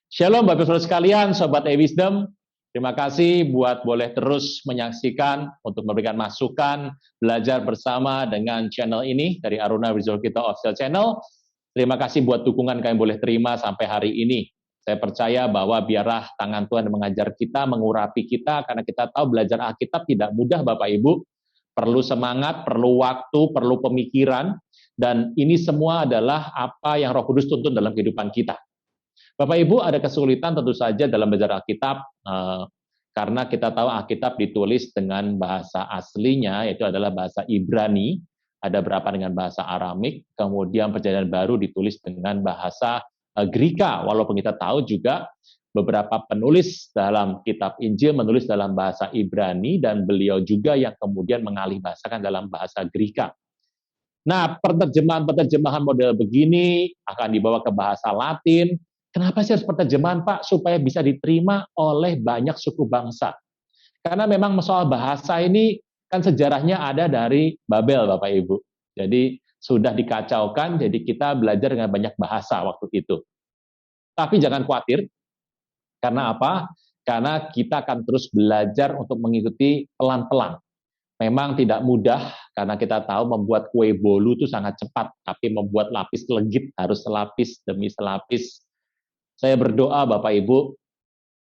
Shalom Bapak Saudara sekalian, Sobat E-Wisdom. Terima kasih buat boleh terus menyaksikan untuk memberikan masukan, belajar bersama dengan channel ini dari Aruna Wisdom Kita Official Channel. Terima kasih buat dukungan kalian boleh terima sampai hari ini. Saya percaya bahwa biarlah tangan Tuhan mengajar kita, mengurapi kita, karena kita tahu belajar Alkitab tidak mudah Bapak Ibu. Perlu semangat, perlu waktu, perlu pemikiran, dan ini semua adalah apa yang Roh Kudus tuntun dalam kehidupan kita. Bapak Ibu, ada kesulitan tentu saja dalam belajar Alkitab, karena kita tahu Alkitab ditulis dengan bahasa aslinya, yaitu adalah bahasa Ibrani, ada berapa dengan bahasa Aramik, kemudian Perjanjian Baru ditulis dengan bahasa Greka, walaupun kita tahu juga beberapa penulis dalam kitab Injil menulis dalam bahasa Ibrani, dan beliau juga yang kemudian mengalih bahasakan dalam bahasa Greka. Nah, penerjemahan model begini akan dibawa ke bahasa Latin. Kenapa sih harus penerjemahan, Pak? Supaya bisa diterima oleh banyak suku bangsa. Karena memang soal bahasa ini kan sejarahnya ada dari Babel, Bapak Ibu. Jadi sudah dikacaukan, jadi kita belajar dengan banyak bahasa waktu itu. Tapi jangan khawatir, karena apa? Karena kita akan terus belajar untuk mengikuti pelan-pelan. Memang tidak mudah, karena kita tahu membuat kue bolu itu sangat cepat, tapi membuat lapis legit harus selapis demi selapis. Saya berdoa Bapak Ibu,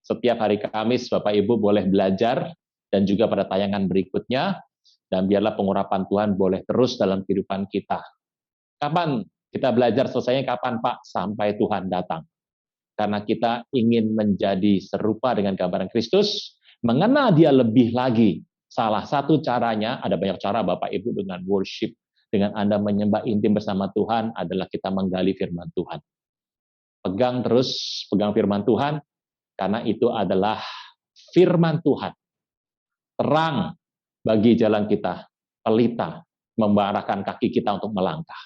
setiap hari Kamis Bapak Ibu boleh belajar, dan juga pada tayangan berikutnya, dan biarlah pengurapan Tuhan boleh terus dalam kehidupan kita. Kapan kita belajar selesainya? Kapan Pak? Sampai Tuhan datang. Karena kita ingin menjadi serupa dengan gambaran Kristus, mengenal Dia lebih lagi. Salah satu caranya, ada banyak cara Bapak Ibu, dengan worship, dengan Anda menyembah intim bersama Tuhan, adalah kita menggali firman Tuhan. Pegang firman Tuhan, karena itu adalah firman Tuhan. Terang bagi jalan kita, pelita, mengarahkan kaki kita untuk melangkah.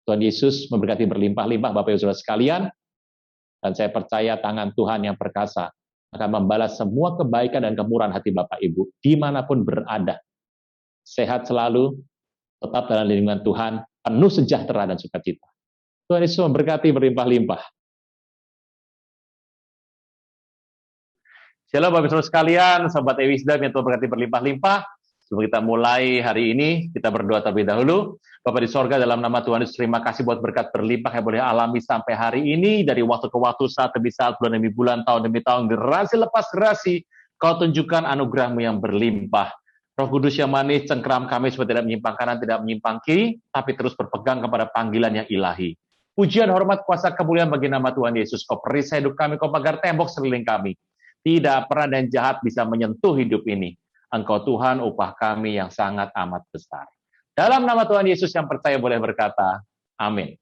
Tuhan Yesus memberkati berlimpah-limpah Bapak Ibu Saudara sekalian, dan saya percaya tangan Tuhan yang perkasa akan membalas semua kebaikan dan kemurahan hati Bapak Ibu, dimanapun berada. Sehat selalu, tetap dalam lindungan Tuhan, penuh sejahtera dan sukacita. Tuhan Yesus memberkati berlimpah-limpah. Shalom Bapak Ibu sekalian, Sobat E-Wisdom yang Tuhan berkati berlimpah-limpah. Sebelum kita mulai hari ini, kita berdoa terlebih dahulu. Bapak di sorga, dalam nama Tuhan Yesus, terima kasih buat berkat berlimpah yang boleh alami sampai hari ini, dari waktu ke waktu, saat demi saat, bulan demi bulan, tahun demi tahun, generasi lepas generasi, Kau tunjukkan anugerah-Mu yang berlimpah. Roh Kudus yang manis, cengkeram kami supaya tidak menyimpang kanan, tidak menyimpang kiri, tapi terus berpegang kepada panggilan yang ilahi. Pujian, hormat, kuasa, kemuliaan bagi nama Tuhan Yesus. Kau perisai hidup kami, Kau pagar tembok sekeliling kami. Tidak pernah dan jahat bisa menyentuh hidup ini. Engkau Tuhan, upah kami yang sangat amat besar. Dalam nama Tuhan Yesus yang percaya boleh berkata, amin.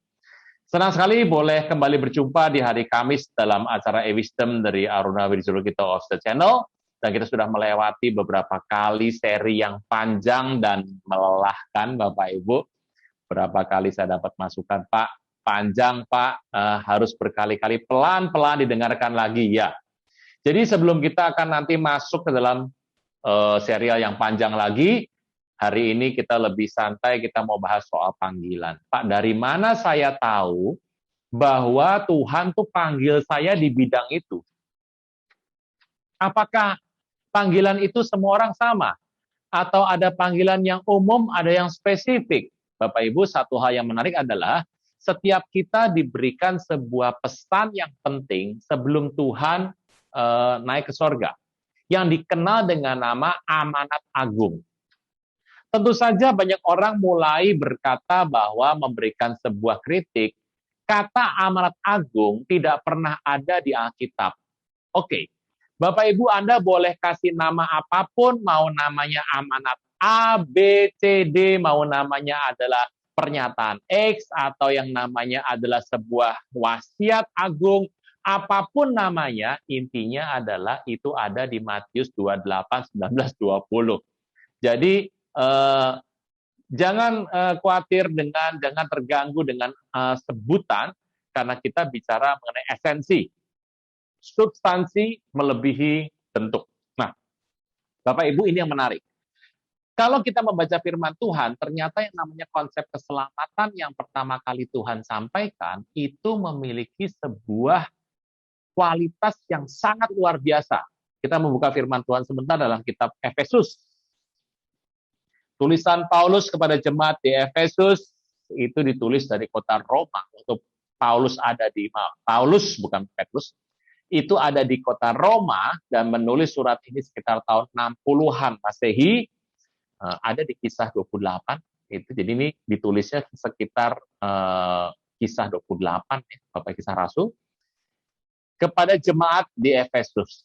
Senang sekali boleh kembali berjumpa di hari Kamis dalam acara E-Wisdom dari Aruna Wisdom Kita Official Channel. Dan kita sudah melewati beberapa kali seri yang panjang dan melelahkan Bapak Ibu. Berapa kali saya dapat masukan, Pak, panjang Pak, harus berkali-kali, pelan-pelan didengarkan lagi, ya. Jadi sebelum kita akan nanti masuk ke dalam serial yang panjang lagi, hari ini kita lebih santai, kita mau bahas soal panggilan. Pak, dari mana saya tahu bahwa Tuhan tuh panggil saya di bidang itu? Apakah panggilan itu semua orang sama? Atau ada panggilan yang umum, ada yang spesifik? Bapak Ibu, satu hal yang menarik adalah setiap kita diberikan sebuah pesan yang penting sebelum Tuhan naik ke sorga, yang dikenal dengan nama amanat agung. Tentu saja banyak orang mulai berkata bahwa memberikan sebuah kritik, kata amanat agung tidak pernah ada di Alkitab. Oke, Bapak Ibu, Anda boleh kasih nama apapun, mau namanya amanat A, B, C, D, mau namanya adalah pernyataan X, atau yang namanya adalah sebuah wasiat agung, apapun namanya, intinya adalah itu ada di Matius 28, 19, 20. Jadi, jangan khawatir jangan terganggu dengan sebutan, karena kita bicara mengenai esensi. Substansi melebihi bentuk. Nah, Bapak Ibu, ini yang menarik. Kalau kita membaca firman Tuhan, ternyata yang namanya konsep keselamatan yang pertama kali Tuhan sampaikan, itu memiliki sebuah kualitas yang sangat luar biasa. Kita membuka firman Tuhan sebentar dalam kitab Efesus. Tulisan Paulus kepada jemaat di Efesus itu ditulis dari kota Roma. Untuk Paulus bukan Petrus, itu ada di kota Roma dan menulis surat ini sekitar tahun 60-an Masehi. Ada di Kisah 28 itu, jadi ini ditulisnya sekitar Kisah 28 ya, Bapak Kisah Rasul kepada jemaat di Efesus.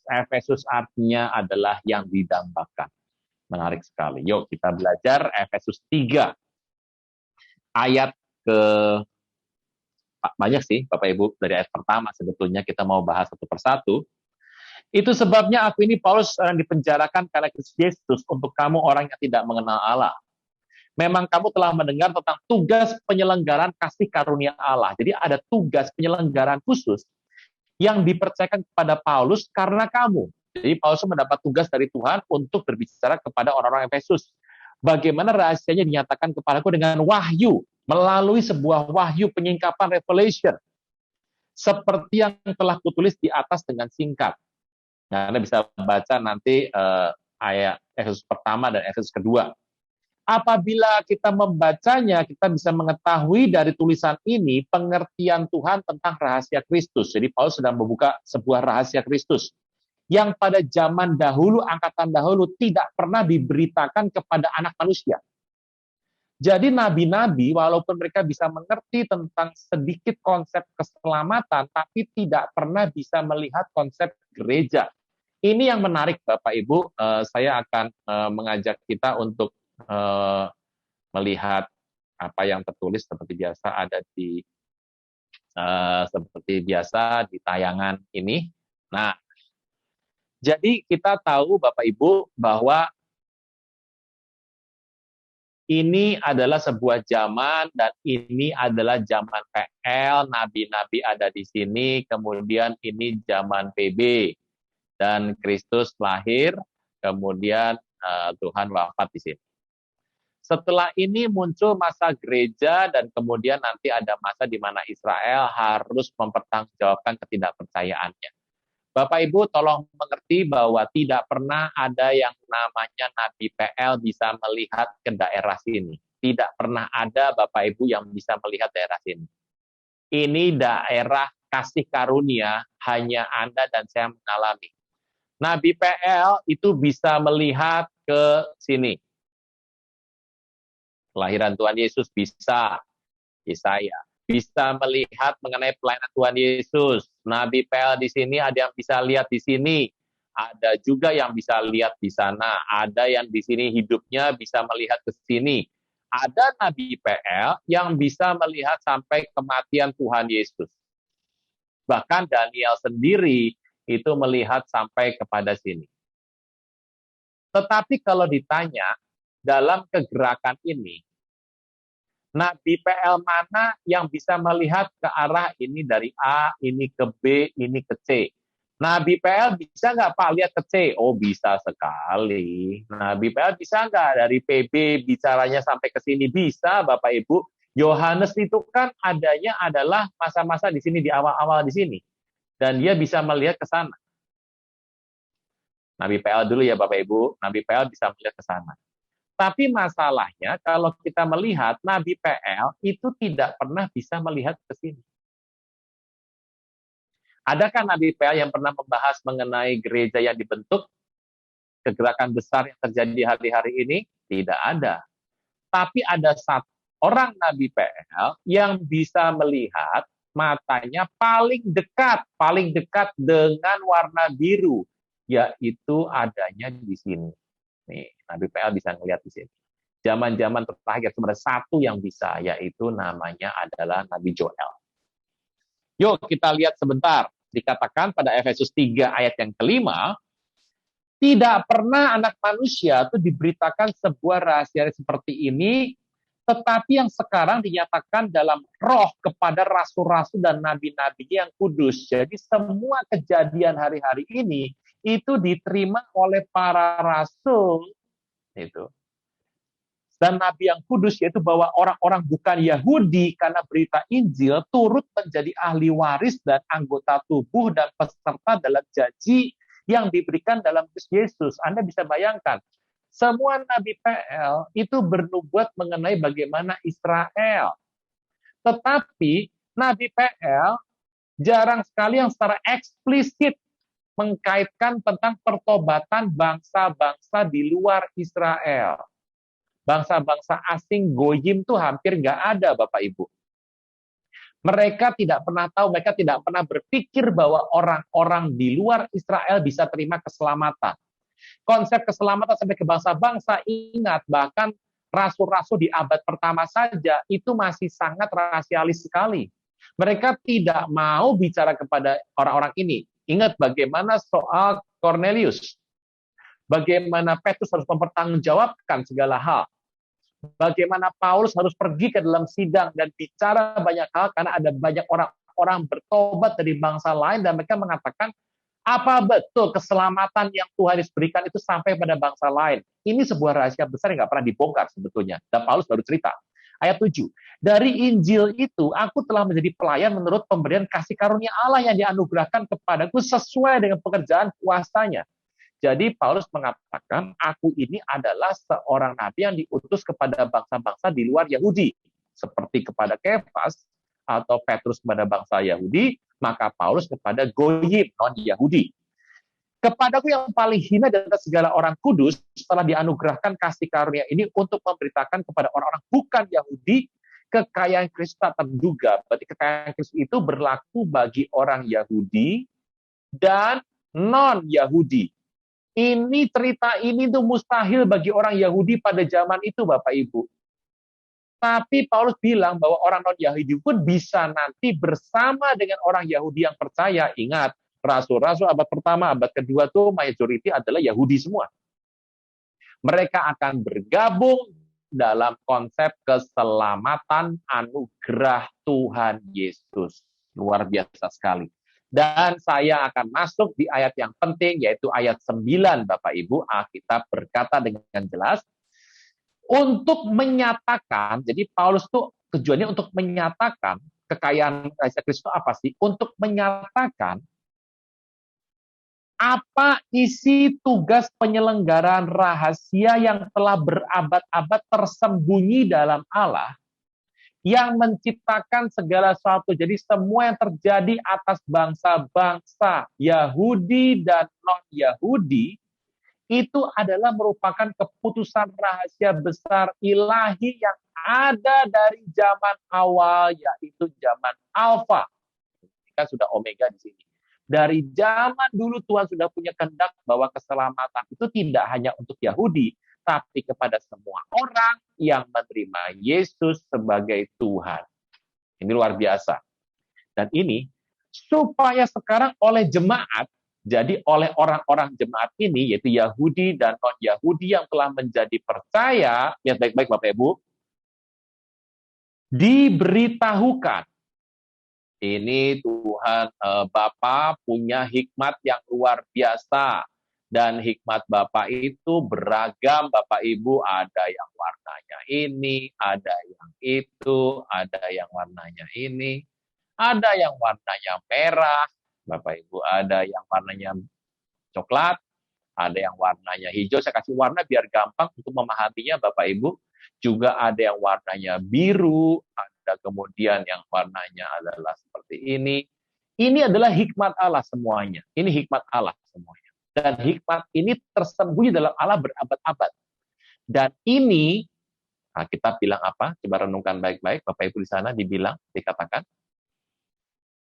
Efesus artinya adalah yang didambakan. Menarik sekali. Yuk kita belajar Efesus 3 ayat ke banyak sih Bapak Ibu, dari ayat pertama sebetulnya kita mau bahas satu persatu. Itu sebabnya aku ini Paulus yang dipenjarakan karena Kristus Yesus untuk kamu orang yang tidak mengenal Allah. Memang kamu telah mendengar tentang tugas penyelenggaraan kasih karunia Allah. Jadi ada tugas penyelenggaraan khusus yang dipercayakan kepada Paulus karena kamu. Jadi Paulus mendapat tugas dari Tuhan untuk berbicara kepada orang-orang Efesus. Bagaimana rahasianya dinyatakan kepadaku dengan wahyu, melalui sebuah wahyu penyingkapan revelation. Seperti yang telah kutulis di atas dengan singkat. Nah, Anda bisa baca nanti ayat Efesus pertama dan Efesus kedua. Apabila kita membacanya, kita bisa mengetahui dari tulisan ini pengertian Tuhan tentang rahasia Kristus. Jadi Paulus sedang membuka sebuah rahasia Kristus yang pada zaman dahulu, angkatan dahulu tidak pernah diberitakan kepada anak manusia. Jadi nabi-nabi walaupun mereka bisa mengerti tentang sedikit konsep keselamatan, tapi tidak pernah bisa melihat konsep gereja. Ini yang menarik Bapak Ibu, saya akan mengajak kita untuk melihat apa yang tertulis seperti biasa ada di tayangan ini. Nah, jadi kita tahu Bapak Ibu bahwa ini adalah sebuah zaman dan ini adalah zaman PL, nabi-nabi ada di sini, kemudian ini zaman PB. Dan Kristus lahir, kemudian Tuhan wafat di sini. Setelah ini muncul masa gereja dan kemudian nanti ada masa di mana Israel harus mempertanggungjawabkan ketidakpercayaannya. Bapak Ibu tolong mengerti bahwa tidak pernah ada yang namanya Nabi PL bisa melihat ke daerah sini. Tidak pernah ada Bapak Ibu yang bisa melihat daerah sini. Ini daerah kasih karunia, hanya Anda dan saya mengalami. Nabi PL itu bisa melihat ke sini. Kelahiran Tuhan Yesus bisa. Yesaya bisa melihat mengenai pelayanan Tuhan Yesus. Nabi PL di sini ada yang bisa lihat di sini. Ada juga yang bisa lihat di sana. Ada yang di sini hidupnya bisa melihat ke sini. Ada Nabi PL yang bisa melihat sampai kematian Tuhan Yesus. Bahkan Daniel sendiri itu melihat sampai kepada sini. Tetapi kalau ditanya, dalam kegerakan ini, Nabi PL mana yang bisa melihat ke arah ini dari A, ini ke B, ini ke C? Nabi PL bisa nggak Pak lihat ke C? Oh bisa sekali. Nabi PL bisa nggak dari PB bicaranya sampai ke sini? Bisa Bapak Ibu. Yohanes itu kan adanya adalah masa-masa di sini, di awal-awal di sini. Dan dia bisa melihat ke sana. Nabi PL dulu ya Bapak Ibu, Nabi PL bisa melihat ke sana. Tapi masalahnya kalau kita melihat Nabi PL itu tidak pernah bisa melihat ke sini. Adakah Nabi PL yang pernah membahas mengenai gereja yang dibentuk, kegerakan besar yang terjadi hari-hari ini? Tidak ada. Tapi ada satu orang Nabi PL yang bisa melihat matanya paling dekat dengan warna biru, yaitu adanya di sini. Nih, Nabi PL bisa melihat di sini. Zaman-zaman terakhir cuma ada satu yang bisa, yaitu namanya adalah Nabi Joel. Yuk kita lihat sebentar. Dikatakan pada Efesus 3 ayat yang kelima, tidak pernah anak manusia itu diberitakan sebuah rahasia seperti ini, tetapi yang sekarang dinyatakan dalam roh kepada rasul-rasul dan nabi-nabi yang kudus. Jadi semua kejadian hari-hari ini itu diterima oleh para rasul itu dan nabi yang kudus, yaitu bahwa orang-orang bukan Yahudi karena berita Injil turut menjadi ahli waris dan anggota tubuh dan peserta dalam janji yang diberikan dalam Kristus Yesus. Anda bisa bayangkan, semua nabi PL itu bernubuat mengenai bagaimana Israel. Tetapi nabi PL jarang sekali yang secara eksplisit mengkaitkan tentang pertobatan bangsa-bangsa di luar Israel. Bangsa-bangsa asing goyim tuh hampir nggak ada, Bapak Ibu. Mereka tidak pernah tahu, mereka tidak pernah berpikir bahwa orang-orang di luar Israel bisa terima keselamatan. Konsep keselamatan sampai ke bangsa-bangsa, ingat, bahkan rasul-rasul di abad pertama saja itu masih sangat rasialis sekali. Mereka tidak mau bicara kepada orang-orang ini. Ingat bagaimana soal Cornelius. Bagaimana Petrus harus mempertanggungjawabkan segala hal. Bagaimana Paulus harus pergi ke dalam sidang dan bicara banyak hal karena ada banyak orang-orang bertobat dari bangsa lain dan mereka mengatakan, apa betul keselamatan yang Tuhan Yesus berikan itu sampai pada bangsa lain? Ini sebuah rahasia besar yang nggak pernah dibongkar sebetulnya. Dan Paulus baru cerita. Ayat 7. Dari Injil itu, aku telah menjadi pelayan menurut pemberian kasih karunia Allah yang dianugerahkan kepadaku sesuai dengan pekerjaan kuasanya. Jadi Paulus mengatakan, aku ini adalah seorang nabi yang diutus kepada bangsa-bangsa di luar Yahudi. Seperti kepada Kefas atau Petrus kepada bangsa Yahudi, maka Paulus kepada goyim, non-Yahudi. Kepadaku yang paling hina dari segala orang kudus, setelah dianugerahkan kasih karunia ini untuk memberitakan kepada orang-orang bukan Yahudi, kekayaan Kristus tak terduga. Berarti kekayaan Kristus itu berlaku bagi orang Yahudi dan non-Yahudi. Ini cerita ini tuh mustahil bagi orang Yahudi pada zaman itu, Bapak Ibu. Tapi Paulus bilang bahwa orang non-Yahudi pun bisa nanti bersama dengan orang Yahudi yang percaya. Ingat, rasul-rasul abad pertama, abad kedua tuh majority adalah Yahudi semua. Mereka akan bergabung dalam konsep keselamatan anugerah Tuhan Yesus. Luar biasa sekali. Dan saya akan masuk di ayat yang penting, yaitu ayat 9, Bapak Ibu. Alkitab berkata dengan jelas, untuk menyatakan, jadi Paulus itu tujuannya untuk menyatakan kekayaan Kristus apa sih? Untuk menyatakan apa isi tugas penyelenggaraan rahasia yang telah berabad-abad tersembunyi dalam Allah, yang menciptakan segala sesuatu. Jadi semua yang terjadi atas bangsa-bangsa Yahudi dan non-Yahudi itu adalah merupakan keputusan rahasia besar ilahi yang ada dari zaman awal, yaitu zaman Alfa. Kita sudah Omega di sini. Dari zaman dulu Tuhan sudah punya kehendak bahwa keselamatan itu tidak hanya untuk Yahudi, tapi kepada semua orang yang menerima Yesus sebagai Tuhan. Ini luar biasa. Dan ini supaya sekarang oleh jemaat, jadi oleh orang-orang jemaat ini, yaitu Yahudi dan non-Yahudi yang telah menjadi percaya, yang baik-baik Bapak Ibu, diberitahukan. Ini Tuhan Bapa punya hikmat yang luar biasa. Dan hikmat Bapak itu beragam, Bapak Ibu, ada yang warnanya ini, ada yang itu, ada yang warnanya ini, ada yang warnanya merah, Bapak Ibu, ada yang warnanya coklat, ada yang warnanya hijau. Saya kasih warna biar gampang untuk memahaminya, Bapak Ibu. Juga ada yang warnanya biru, ada kemudian yang warnanya adalah seperti ini. Ini adalah hikmat Allah semuanya. Ini hikmat Allah semuanya. Dan hikmat ini tersembunyi dalam Allah berabad-abad. Dan ini, nah kita bilang apa? Coba renungkan baik-baik. Bapak Ibu di sana dikatakan,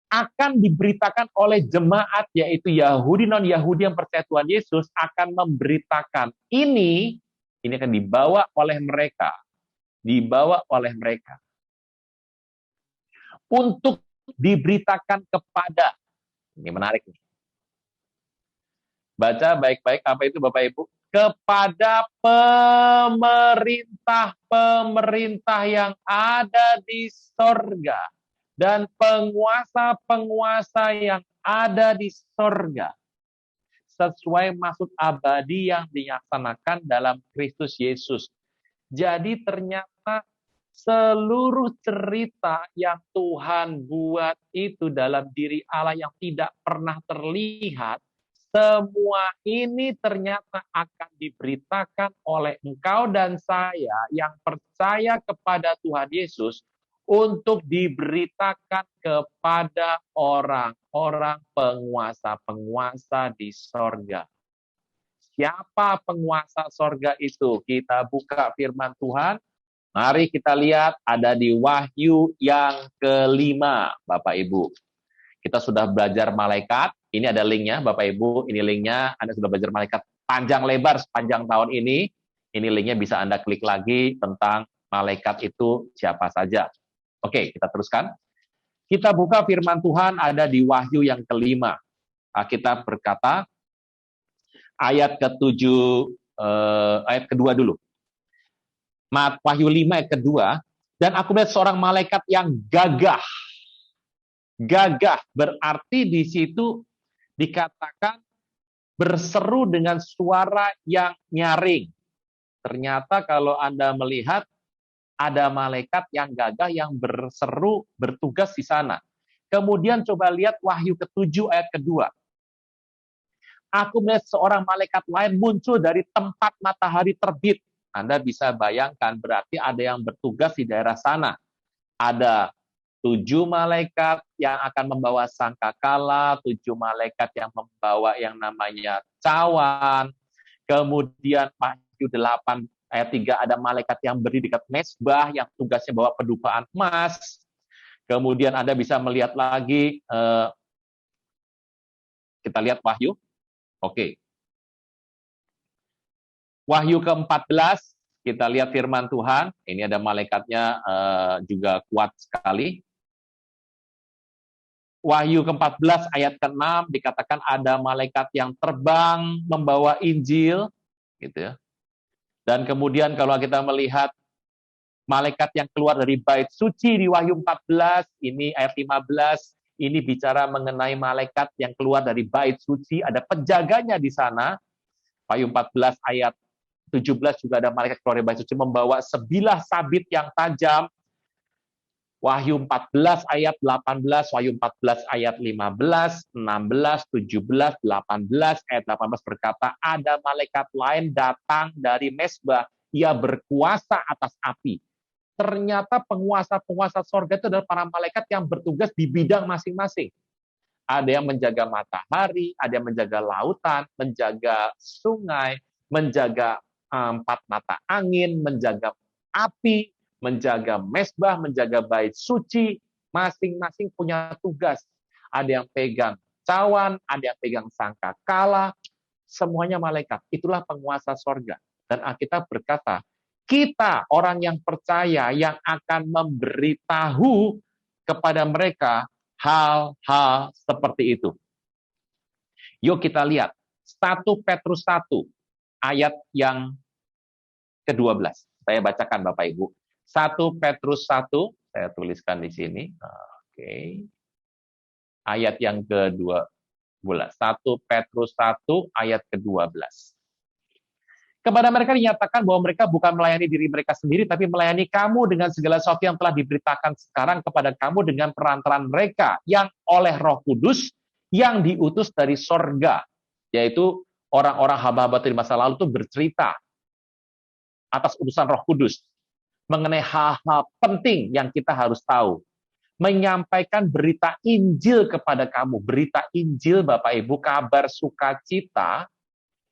akan diberitakan oleh jemaat, yaitu Yahudi non-Yahudi yang percaya Tuhan Yesus, akan memberitakan ini akan dibawa oleh mereka. Dibawa oleh mereka. Untuk diberitakan kepada, ini menarik nih. Baca baik-baik, apa itu Bapak Ibu? Kepada pemerintah-pemerintah yang ada di sorga dan penguasa-penguasa yang ada di sorga, sesuai maksud abadi yang dilaksanakan dalam Kristus Yesus. Jadi ternyata seluruh cerita yang Tuhan buat itu dalam diri Allah yang tidak pernah terlihat, semua ini ternyata akan diberitakan oleh engkau dan saya yang percaya kepada Tuhan Yesus untuk diberitakan kepada orang-orang penguasa-penguasa di sorga. Siapa penguasa sorga itu? Kita buka firman Tuhan. Mari kita lihat ada di Wahyu yang kelima, Bapak Ibu. Kita sudah belajar malaikat. Ini ada linknya, Bapak Ibu. Ini linknya. Anda sudah belajar malaikat panjang lebar sepanjang tahun ini. Ini linknya bisa Anda klik lagi tentang malaikat itu siapa saja. Oke, kita teruskan. Kita buka firman Tuhan ada di Wahyu yang kelima. Kita berkata, ayat ke-7, ayat kedua dulu. Wahyu 5 ayat kedua, dan aku melihat seorang malaikat yang gagah. Gagah berarti di situ dikatakan berseru dengan suara yang nyaring. Ternyata kalau Anda melihat ada malaikat yang gagah yang berseru bertugas di sana. Kemudian coba lihat Wahyu ke-7 ayat kedua. Aku melihat seorang malaikat lain muncul dari tempat matahari terbit. Anda bisa bayangkan berarti ada yang bertugas di daerah sana. Ada 7 malaikat yang akan membawa sangkakala, 7 malaikat yang membawa yang namanya cawan. Kemudian Wahyu 8 ayat 3 ada malaikat yang berdiri dekat mezbah yang tugasnya bawa pedupaan emas. Kemudian Anda bisa melihat lagi, kita lihat Wahyu. Oke. Wahyu ke-14, kita lihat firman Tuhan. Ini ada malaikatnya juga kuat sekali. Wahyu ke-14 ayat ke-6 dikatakan ada malaikat yang terbang membawa Injil, gitu ya. Dan kemudian kalau kita melihat malaikat yang keluar dari bait suci di Wahyu 14, ini ayat 15, ini bicara mengenai malaikat yang keluar dari bait suci, ada penjaganya di sana. Wahyu 14 ayat 17 juga ada malaikat keluar dari bait suci membawa sebilah sabit yang tajam. Wahyu 14 ayat 18, Wahyu 14 ayat 15, 16, 17, 18, ayat 18 berkata, ada malaikat lain datang dari mezbah, ia berkuasa atas api. Ternyata penguasa-penguasa sorga itu adalah para malaikat yang bertugas di bidang masing-masing. Ada yang menjaga matahari, ada yang menjaga lautan, menjaga sungai, menjaga 4 mata angin, menjaga api, menjaga mezbah, menjaga bait suci, masing-masing punya tugas. Ada yang pegang cawan, ada yang pegang sangkakala, semuanya malaikat. Itulah penguasa sorga. Dan Alkitab berkata, kita orang yang percaya yang akan memberitahu kepada mereka hal-hal seperti itu. Yuk kita lihat 1 Petrus 1 ayat yang ke-12. Saya bacakan Bapak Ibu. 1 Petrus 1, saya tuliskan di sini. Oke. Ayat yang ke-12. 1 Petrus 1 ayat ke-12. Kepada mereka dinyatakan bahwa mereka bukan melayani diri mereka sendiri, tapi melayani kamu dengan segala sesuatu yang telah diberitakan sekarang kepada kamu dengan perantaraan mereka yang oleh Roh Kudus yang diutus dari sorga. Yaitu orang-orang hamba-hamba di masa lalu itu bercerita atas utusan Roh Kudus mengenai hal-hal penting yang kita harus tahu. Menyampaikan berita Injil kepada kamu. Berita Injil, Bapak Ibu, kabar sukacita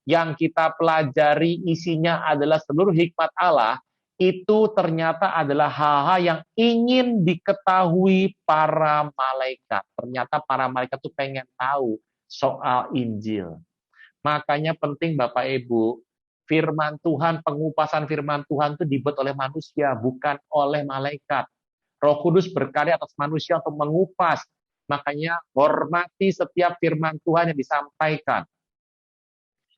yang kita pelajari isinya adalah seluruh hikmat Allah, itu ternyata adalah hal-hal yang ingin diketahui para malaikat. Ternyata para malaikat itu pengen tahu soal Injil. Makanya penting Bapak Ibu, firman Tuhan, pengupasan firman Tuhan itu dibuat oleh manusia, bukan oleh malaikat. Roh Kudus berkarya atas manusia untuk mengupas. Makanya hormati setiap firman Tuhan yang disampaikan.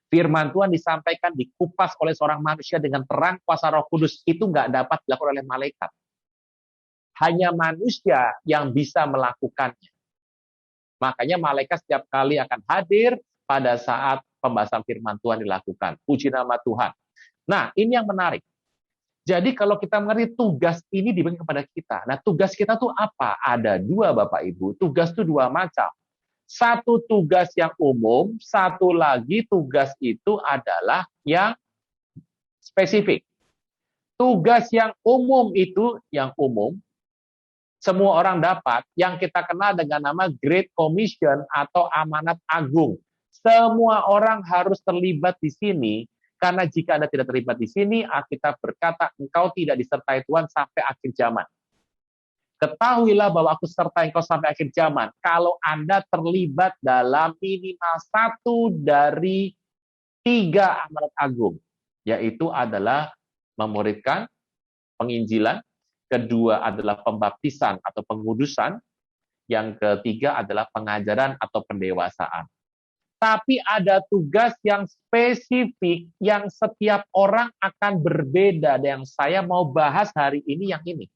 Firman Tuhan disampaikan, dikupas oleh seorang manusia dengan terang kuasa Roh Kudus, itu nggak dapat dilakukan oleh malaikat. Hanya manusia yang bisa melakukannya. Makanya malaikat setiap kali akan hadir pada saat pembahasan firman Tuhan dilakukan. Puji nama Tuhan. Nah, ini yang menarik. Jadi kalau kita mengerti tugas ini diberikan kepada kita. Nah, tugas kita tuh apa? Ada dua, Bapak Ibu. Tugas itu dua macam. Satu tugas yang umum, satu lagi tugas itu adalah yang spesifik. Tugas yang umum itu yang umum, semua orang dapat, yang kita kenal dengan nama Great Commission atau amanat agung. Semua orang harus terlibat di sini, karena jika Anda tidak terlibat di sini, Alkitab berkata, engkau tidak disertai Tuhan sampai akhir zaman. Ketahuilah bahwa aku sertai engkau sampai akhir zaman. Kalau Anda terlibat dalam minimal satu dari 3 amanat agung, yaitu adalah memuridkan, penginjilan, kedua adalah pembaptisan atau pengudusan, yang ketiga adalah pengajaran atau pendewasaan. Tapi ada tugas yang spesifik yang setiap orang akan berbeda, dan yang saya mau bahas hari ini yang ini.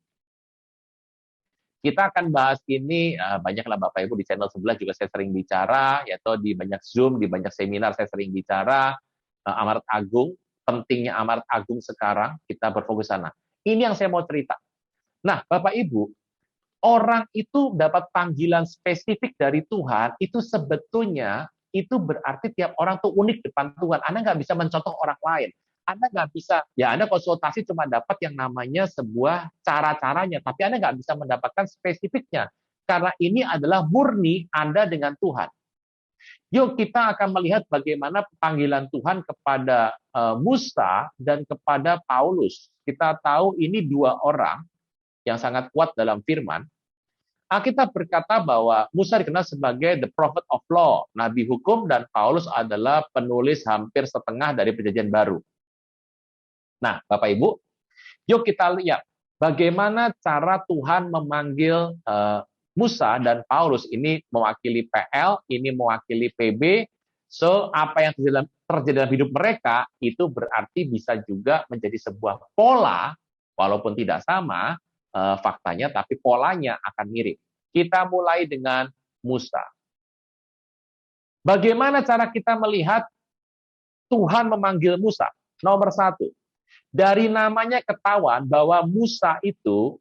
Kita akan bahas ini, banyaklah Bapak Ibu di channel sebelah juga saya sering bicara, yaitu di banyak Zoom, di banyak seminar saya sering bicara, amanat agung, pentingnya amanat agung sekarang, kita berfokus sana. Ini yang saya mau cerita. Nah, Bapak Ibu, orang itu dapat panggilan spesifik dari Tuhan, itu sebetulnya, itu berarti tiap orang tuh unik depan Tuhan. Anda nggak bisa mencontoh orang lain. Anda nggak bisa, ya Anda konsultasi cuma dapat yang namanya sebuah cara-caranya, tapi Anda nggak bisa mendapatkan spesifiknya. Karena ini adalah murni Anda dengan Tuhan. Yuk kita akan melihat bagaimana panggilan Tuhan kepada Musa dan kepada Paulus. Kita tahu ini dua orang yang sangat kuat dalam firman. Alkitab berkata bahwa Musa dikenal sebagai the prophet of law, nabi hukum, dan Paulus adalah penulis hampir setengah dari Perjanjian Baru. Nah, Bapak Ibu, yuk kita lihat bagaimana cara Tuhan memanggil Musa dan Paulus. Ini mewakili PL, ini mewakili PB. So, apa yang terjadi dalam hidup mereka itu berarti bisa juga menjadi sebuah pola, walaupun tidak sama faktanya, tapi polanya akan mirip. Kita mulai dengan Musa. Bagaimana cara kita melihat Tuhan memanggil Musa? Nomor 1, dari namanya ketahuan bahwa Musa itu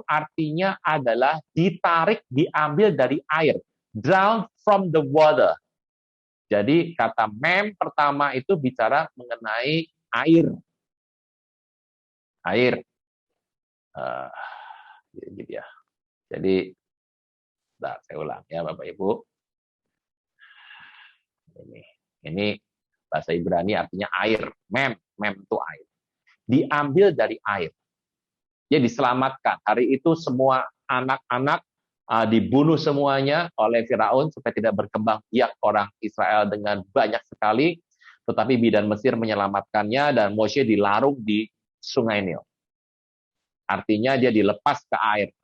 artinya adalah ditarik, diambil dari air. Drown from the water. Jadi kata mem pertama itu bicara mengenai air. Air. Gitu ya. Jadi, saya ulang ya Bapak Ibu. Ini bahasa Ibrani artinya air. Mem itu air. Diambil dari air. Dia diselamatkan. Hari itu semua anak-anak dibunuh semuanya oleh Firaun supaya tidak berkembang biak orang Israel dengan banyak sekali. Tetapi bidan Mesir menyelamatkannya dan Moshe dilarung di Sungai Nil. Artinya dia dilepas ke air.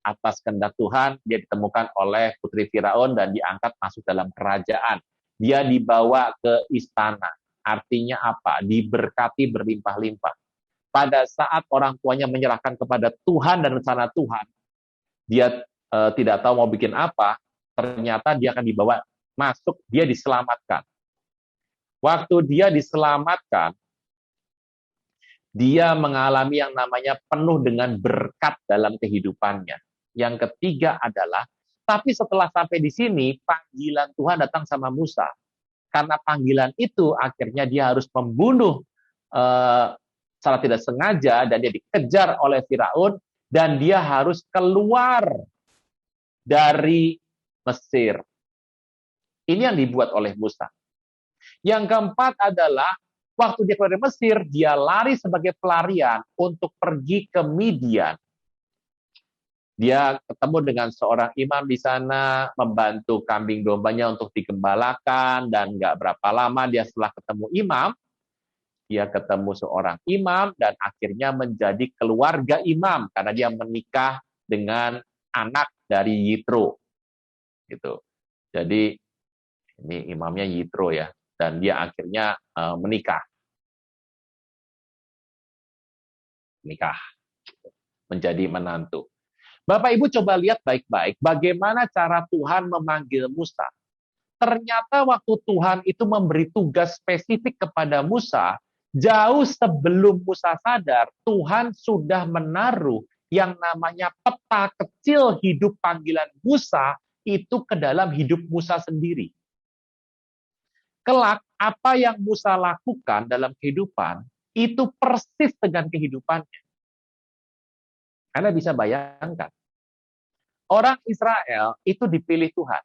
Atas kehendak Tuhan, dia ditemukan oleh putri Firaun dan diangkat masuk dalam kerajaan. Dia dibawa ke istana. Artinya apa? Diberkati berlimpah-limpah. Pada saat orang tuanya menyerahkan kepada Tuhan dan rencana Tuhan, dia tidak tahu mau bikin apa, ternyata dia akan dibawa masuk, dia diselamatkan. Waktu dia diselamatkan, dia mengalami yang namanya penuh dengan berkat dalam kehidupannya. Yang ketiga adalah, tapi setelah sampai di sini, panggilan Tuhan datang sama Musa. Karena panggilan itu, akhirnya dia harus membunuh secara tidak sengaja, dan dia dikejar oleh Firaun, dan dia harus keluar dari Mesir. Ini yang dibuat oleh Musa. Yang keempat adalah, waktu dia keluar dari Mesir, dia lari sebagai pelarian untuk pergi ke Midian. Dia ketemu dengan seorang imam di sana, membantu kambing dombanya untuk digembalakan, dan nggak berapa lama dia setelah ketemu imam, dia ketemu seorang imam, dan akhirnya menjadi keluarga imam, karena dia menikah dengan anak dari Yitro. Gitu. Jadi, ini imamnya Yitro ya, dan dia akhirnya menikah. Menjadi menantu. Bapak Ibu coba lihat baik-baik bagaimana cara Tuhan memanggil Musa. Ternyata waktu Tuhan itu memberi tugas spesifik kepada Musa, Jauh sebelum Musa sadar, Tuhan sudah menaruh yang namanya peta kecil hidup panggilan Musa itu ke dalam hidup Musa sendiri. Kelak, apa yang Musa lakukan dalam kehidupan, itu persis dengan kehidupannya. Anda bisa bayangkan, orang Israel itu dipilih Tuhan.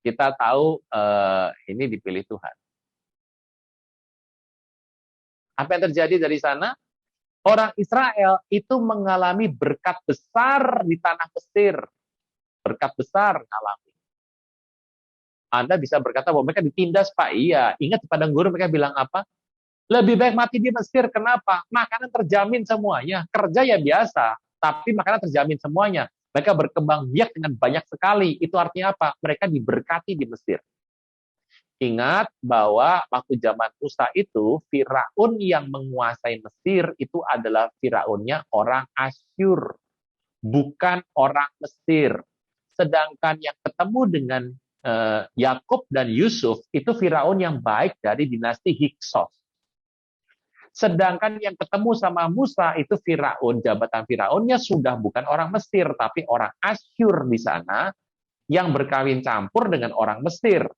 Kita tahu ini dipilih Tuhan. Apa yang terjadi dari sana? Orang Israel itu mengalami berkat besar di tanah Mesir. Berkat besar alami. Anda bisa berkata bahwa mereka ditindas, Pak. Iya. Ingat di padang gurun mereka bilang apa? Lebih baik mati di Mesir. Kenapa? Makanan terjamin semuanya. Kerja ya biasa, tapi makanan terjamin semuanya. Mereka berkembang biak dengan banyak sekali. Itu artinya apa? Mereka diberkati di Mesir. Ingat bahwa waktu zaman Musa itu, Firaun yang menguasai Mesir itu adalah Firaunnya orang Asyur, bukan orang Mesir. Sedangkan yang ketemu dengan Yakub dan Yusuf itu Firaun yang baik dari dinasti Hyksos. Sedangkan yang ketemu sama Musa itu Firaun, jabatan Firaunnya sudah bukan orang Mesir, tapi orang Asyur di sana yang berkawin campur dengan orang Mesir.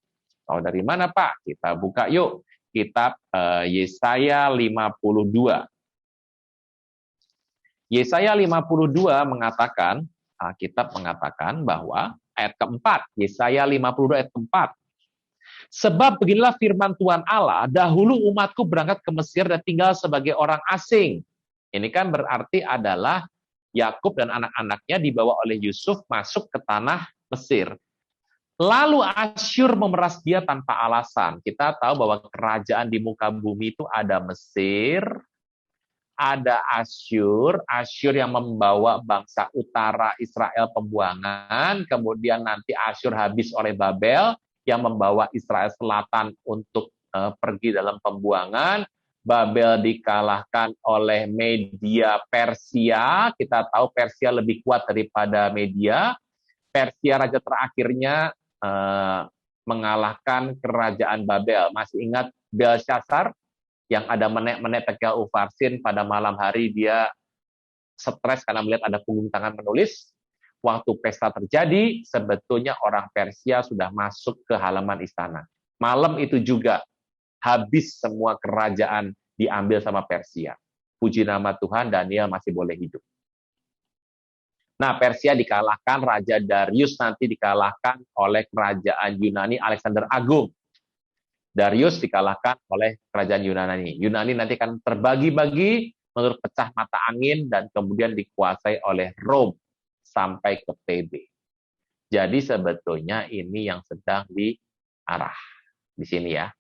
Tahu dari mana, Pak? Kita buka yuk. Kitab Yesaya 52. Yesaya 52 mengatakan, Alkitab mengatakan bahwa ayat keempat, Yesaya 52 ayat keempat. Sebab beginilah firman Tuhan Allah, dahulu umatku berangkat ke Mesir dan tinggal sebagai orang asing. Ini kan berarti adalah Yakub dan anak-anaknya dibawa oleh Yusuf masuk ke tanah Mesir. Lalu Asyur memeras dia tanpa alasan. Kita tahu bahwa kerajaan di muka bumi itu ada Mesir, ada Asyur, Asyur yang membawa bangsa utara Israel pembuangan, kemudian nanti Asyur habis oleh Babel yang membawa Israel selatan untuk pergi dalam pembuangan. Babel dikalahkan oleh Media Persia. Kita tahu Persia lebih kuat daripada Media. Persia raja terakhirnya mengalahkan kerajaan Babel. Masih ingat Belshazzar yang ada menek-menek tegal ufarsin pada malam hari dia stres karena melihat ada punggung tangan menulis. Waktu pesta terjadi, sebetulnya orang Persia sudah masuk ke halaman istana. Malam itu juga habis semua kerajaan diambil sama Persia. Puji nama Tuhan, Daniel masih boleh hidup. Nah, Persia dikalahkan, Raja Darius nanti dikalahkan oleh kerajaan Yunani Alexander Agung. Darius dikalahkan oleh kerajaan Yunani. Yunani nanti akan terbagi-bagi menurut pecah mata angin dan kemudian dikuasai oleh Rom sampai ke PB. Jadi sebetulnya ini yang sedang diarah di sini ya.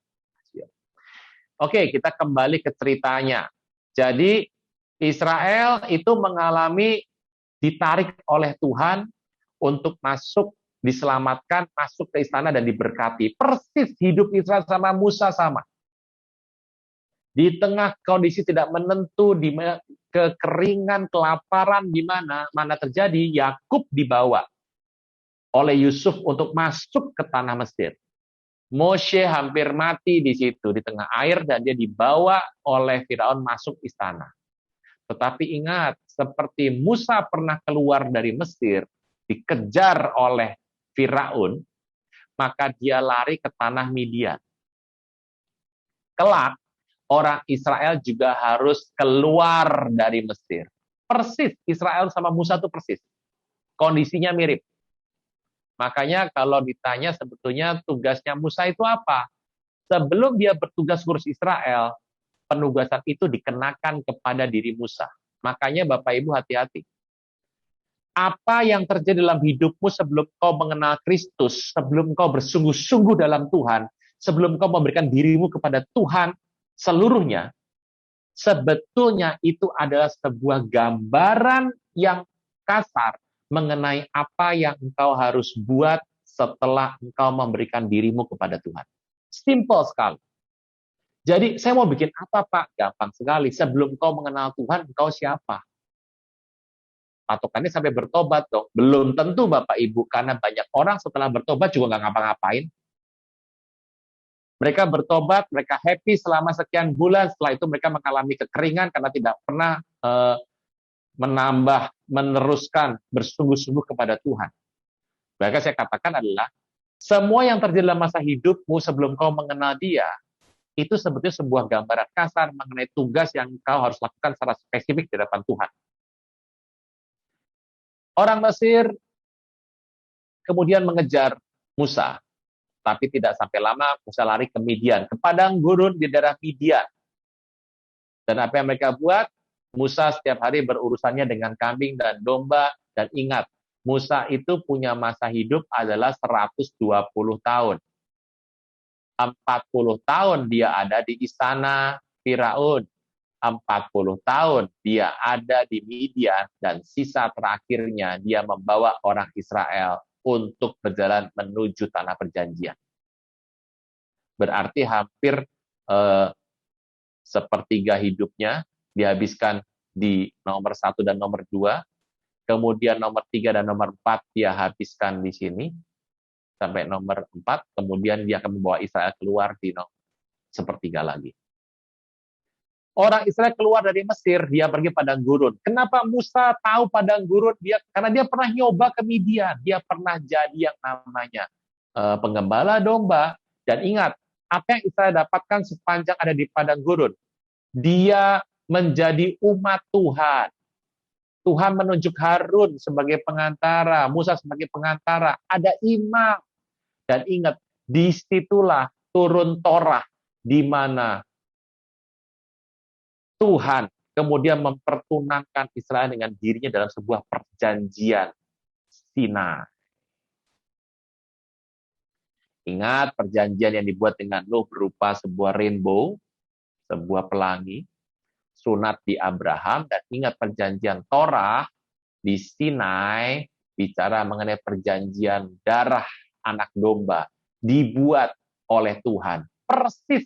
Oke, kita kembali ke ceritanya. Jadi Israel itu mengalami ditarik oleh Tuhan untuk masuk, diselamatkan, masuk ke istana dan diberkati. Persis hidup Israel sama Musa sama. Di tengah kondisi tidak menentu, di kekeringan, kelaparan, di mana terjadi, Yakub dibawa oleh Yusuf untuk masuk ke tanah Mesir. Moshe hampir mati di situ, di tengah air, dan dia dibawa oleh Firaun masuk istana. Tetapi ingat, seperti Musa pernah keluar dari Mesir, dikejar oleh Firaun, maka dia lari ke tanah Midian. Kelak, orang Israel juga harus keluar dari Mesir. Persis, Israel sama Musa itu persis. Kondisinya mirip. Makanya kalau ditanya sebetulnya tugasnya Musa itu apa? Sebelum dia bertugas ngurus Israel, penugasan itu dikenakan kepada diri Musa. Makanya Bapak Ibu hati-hati. Apa yang terjadi dalam hidupmu sebelum kau mengenal Kristus, sebelum kau bersungguh-sungguh dalam Tuhan, sebelum kau memberikan dirimu kepada Tuhan seluruhnya, sebetulnya itu adalah sebuah gambaran yang kasar mengenai apa yang engkau harus buat setelah engkau memberikan dirimu kepada Tuhan. Simple sekali. Jadi saya mau bikin apa, Pak? Gampang sekali. Sebelum kau mengenal Tuhan, engkau siapa? Patokannya sampai bertobat dong. Belum tentu Bapak Ibu, karena banyak orang setelah bertobat juga nggak ngapa-ngapain. Mereka bertobat, mereka happy selama sekian bulan. Setelah itu mereka mengalami kekeringan karena tidak pernah meneruskan, bersungguh-sungguh kepada Tuhan. Maka saya katakan adalah, semua yang terjadi dalam masa hidupmu sebelum kau mengenal dia, itu sebetulnya sebuah gambaran kasar mengenai tugas yang kau harus lakukan secara spesifik di depan Tuhan. Orang Mesir kemudian mengejar Musa, tapi tidak sampai lama Musa lari ke Midian, ke padang gurun di daerah Midian. Dan apa yang mereka buat? Musa setiap hari berurusannya dengan kambing dan domba, dan ingat, Musa itu punya masa hidup adalah 120 tahun. 40 tahun dia ada di istana Firaun. 40 tahun dia ada di Midian, dan sisa terakhirnya dia membawa orang Israel untuk berjalan menuju tanah perjanjian. Berarti hampir sepertiga hidupnya dihabiskan di nomor 1 dan nomor 2, kemudian nomor 3 dan nomor 4 dia habiskan di sini, sampai nomor 4, kemudian dia akan membawa Israel keluar di sepertiga lagi. Orang Israel keluar dari Mesir, dia pergi padang gurun. Kenapa Musa tahu padang gurun? Karena dia pernah nyoba ke Midian. Dia pernah jadi yang namanya penggembala domba. Dan ingat, apa yang Israel dapatkan sepanjang ada di padang gurun? Dia menjadi umat Tuhan. Tuhan menunjuk Harun sebagai pengantara, Musa sebagai pengantara. Ada imam. Dan ingat, disitulah turun Torah, di mana Tuhan kemudian mempertunangkan Israel dengan dirinya dalam sebuah perjanjian Sinai. Ingat, perjanjian yang dibuat dengan Nuh berupa sebuah rainbow, sebuah pelangi, sunat di Abraham, dan ingat perjanjian Torah di Sinai bicara mengenai perjanjian darah anak domba dibuat oleh Tuhan. Persis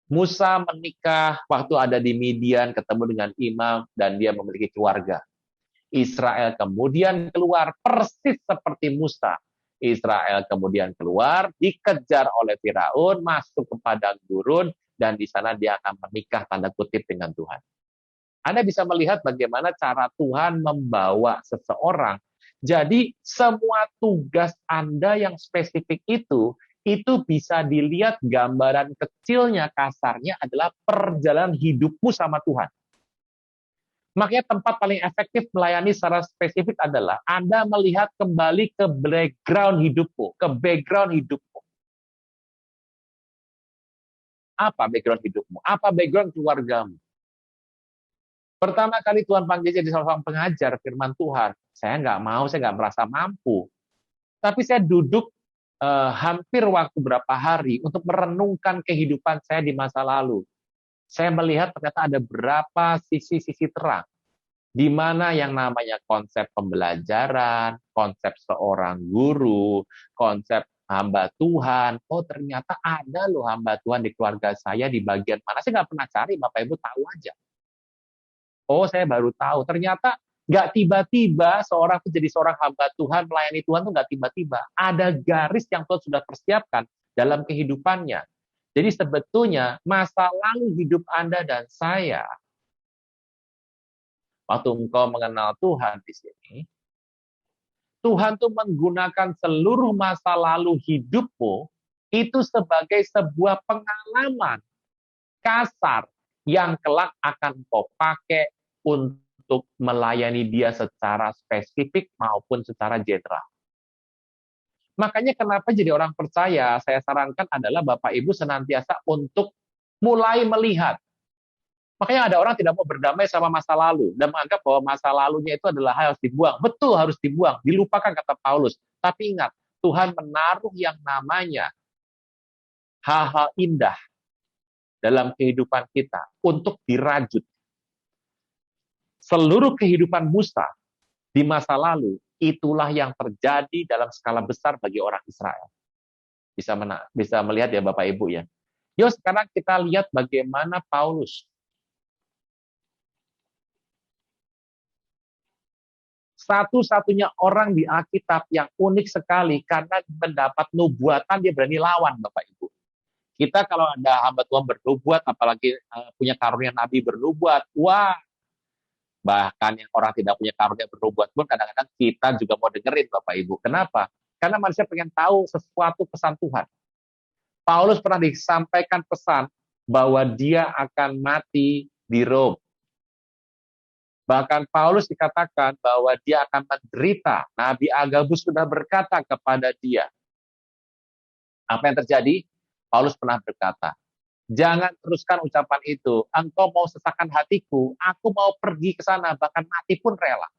Musa menikah waktu ada di Midian, ketemu dengan imam, dan dia memiliki keluarga. Israel kemudian keluar persis seperti Musa. Israel kemudian keluar, dikejar oleh Firaun, masuk ke padang gurun, dan di sana dia akan menikah tanda kutip dengan Tuhan. Anda bisa melihat bagaimana cara Tuhan membawa seseorang. Jadi semua tugas Anda yang spesifik itu bisa dilihat gambaran kecilnya, kasarnya adalah perjalanan hidupmu sama Tuhan. Makanya tempat paling efektif melayani secara spesifik adalah Anda melihat kembali ke background hidupmu, ke background hidupmu. Apa background hidupmu? Apa background keluargamu? Pertama kali Tuhan panggil jadi seorang pengajar firman Tuhan, saya nggak merasa mampu. Tapi saya duduk hampir waktu berapa hari untuk merenungkan kehidupan saya di masa lalu. Saya melihat ternyata ada berapa sisi-sisi terang, di mana yang namanya konsep pembelajaran, konsep seorang guru, konsep hamba Tuhan. Oh, ternyata ada loh hamba Tuhan di keluarga saya di bagian mana. Saya nggak pernah cari, Bapak Ibu tahu aja. Oh, saya baru tahu. Ternyata nggak tiba-tiba seorang itu jadi seorang hamba Tuhan, melayani Tuhan itu nggak tiba-tiba. Ada garis yang Tuhan sudah persiapkan dalam kehidupannya. Jadi sebetulnya masa lalu hidup Anda dan saya, waktu engkau mengenal Tuhan di sini, Tuhan tuh menggunakan seluruh masa lalu hidupmu itu sebagai sebuah pengalaman kasar yang kelak akan kau pakai untuk melayani dia secara spesifik maupun secara general. Makanya kenapa jadi orang percaya, saya sarankan adalah Bapak Ibu senantiasa untuk mulai melihat. Makanya ada orang tidak mau berdamai sama masa lalu dan menganggap bahwa masa lalunya itu adalah hal yang harus dibuang. Betul, harus dibuang, dilupakan kata Paulus. Tapi ingat, Tuhan menaruh yang namanya hal-hal indah dalam kehidupan kita untuk dirajut. Seluruh kehidupan Musa di masa lalu, itulah yang terjadi dalam skala besar bagi orang Israel. Bisa melihat ya Bapak Ibu ya. Yuk sekarang kita lihat bagaimana Paulus. Satu-satunya orang di Alkitab yang unik sekali karena mendapat nubuatan dia berani lawan Bapak Ibu. Kita kalau ada hamba Tuhan bernubuat, apalagi punya karunia nabi bernubuat, wah, bahkan yang orang tidak punya karunia bernubuat pun kadang-kadang kita juga mau dengerin Bapak Ibu. Kenapa? Karena manusia pengen tahu sesuatu pesan Tuhan. Paulus pernah disampaikan pesan bahwa dia akan mati di Roma. Bahkan Paulus dikatakan bahwa dia akan menderita. Nabi Agabus sudah berkata kepada dia. Apa yang terjadi? Paulus pernah berkata, jangan teruskan ucapan itu. Engkau mau sesakkan hatiku, aku mau pergi ke sana, bahkan mati pun rela.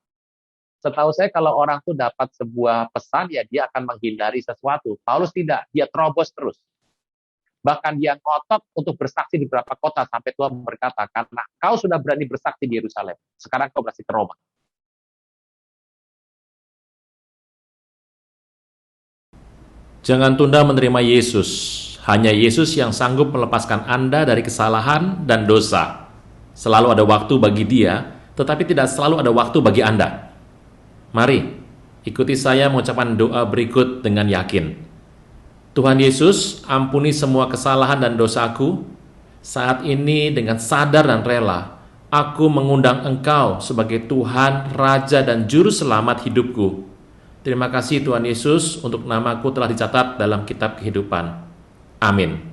Setahu saya kalau orang tuh dapat sebuah pesan, ya dia akan menghindari sesuatu. Paulus tidak, dia terobos terus. Bahkan dia ngotot untuk bersaksi di beberapa kota, sampai Tuhan berkata, karena kau sudah berani bersaksi di Yerusalem, sekarang kau bersaksi ke Roma. Jangan tunda menerima Yesus. Hanya Yesus yang sanggup melepaskan Anda dari kesalahan dan dosa. Selalu ada waktu bagi Dia, tetapi tidak selalu ada waktu bagi Anda. Mari, ikuti saya mengucapkan doa berikut dengan yakin. Tuhan Yesus, ampuni semua kesalahan dan dosaku. Saat ini dengan sadar dan rela, aku mengundang Engkau sebagai Tuhan, Raja, dan Juru Selamat hidupku. Terima kasih Tuhan Yesus untuk namaku telah dicatat dalam kitab kehidupan. Amin.